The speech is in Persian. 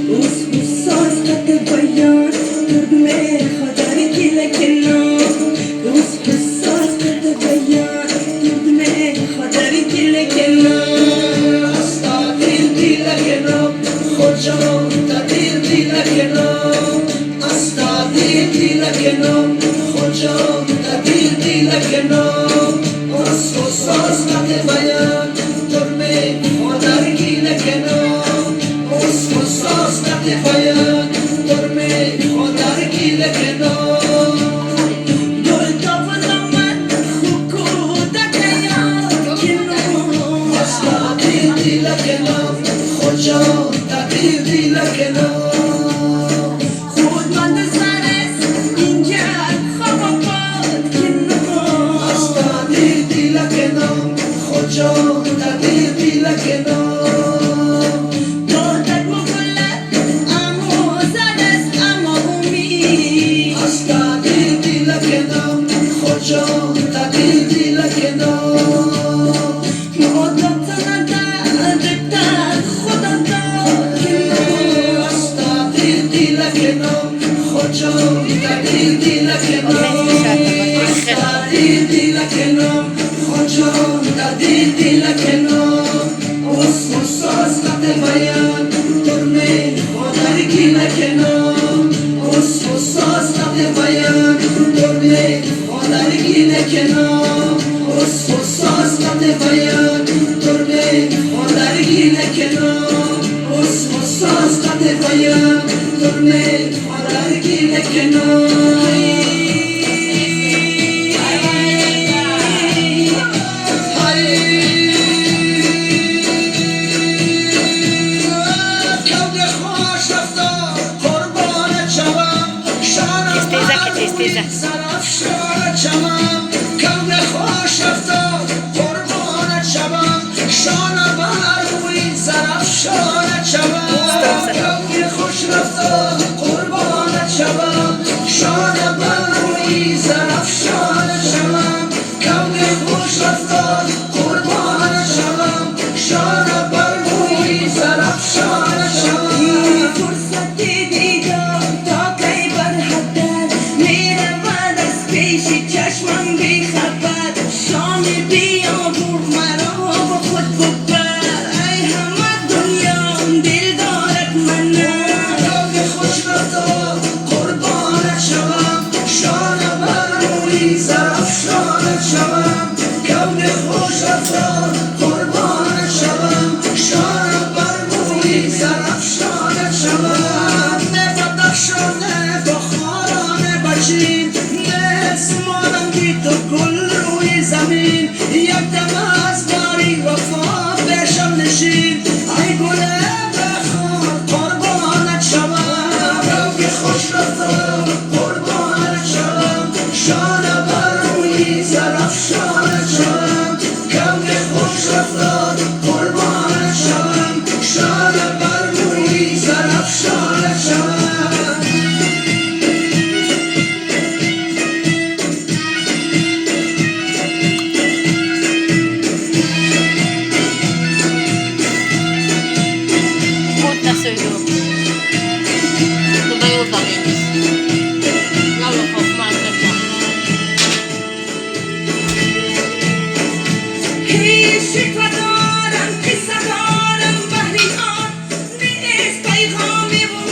وسوساس قد بیان دردم خدا گیل کنار وسوساس قد بیان دردم خدا گیل کنار استا دل کنار خدا دل کنار استا دل کنار خدا دل کنار وسوساس قد بیان دردم خدا گیل کنار وسوساس قد بیان دردم خدا گیل کنار گل دامن خوکو دکیا کنار استا دل کنار خدا دل کنار خود من سرس اینجا خوابات کنار استا دل کنار خدا دل کنار دادت مولد اما زدست اما امید استا دل کنار خدا دل کنار مادت ندادت خدا داد کنار استا دل کنار خدا دل کنار استا دل کنار خدا دل کنار وسوساس قد بیان دردم خدا گیل کنار وسوساس قد بیان دردم خدا گیل کنار وسوساس قد بیان دردم خدا گیل کنار وسوساس قد بیان دردم خدا گیل کنار زرافشان چمم کون خوش افتاد قربانت شوم شانه بر روی زرافشان چمم کون خوش رفتاد قربانت شوم شانه بر روی زرافشان چمم کون خوش رفتاد قربانت شوم شانه بر روی زرافشان چمم فرصت دیدار تا کی برحدد میرم پیشی چشمم بی خبر شامی بیابور مرا با خود ببر ای همه دنیا دل دارد من کون خوش رفتاد قربانت شوم شانه بر روی زرافشانت شوم کون خوش رفتاد قربانت شوم شانه بر روی زرافشانت شوم نه بدخشانه بخارانه بچین اسمانم بی تو گل روی زمین یک دم از باری وفا بشم نشین ای گل بخار قربانت شوم روی خوش رفتار قربانت شوم شانه بر روی زرافشانت شوم کون خوش رفتار قربانت شوم شانه بر روی زرافشانت شوم شکوه دارم قصه دارم بحری آن نیست پیغامی و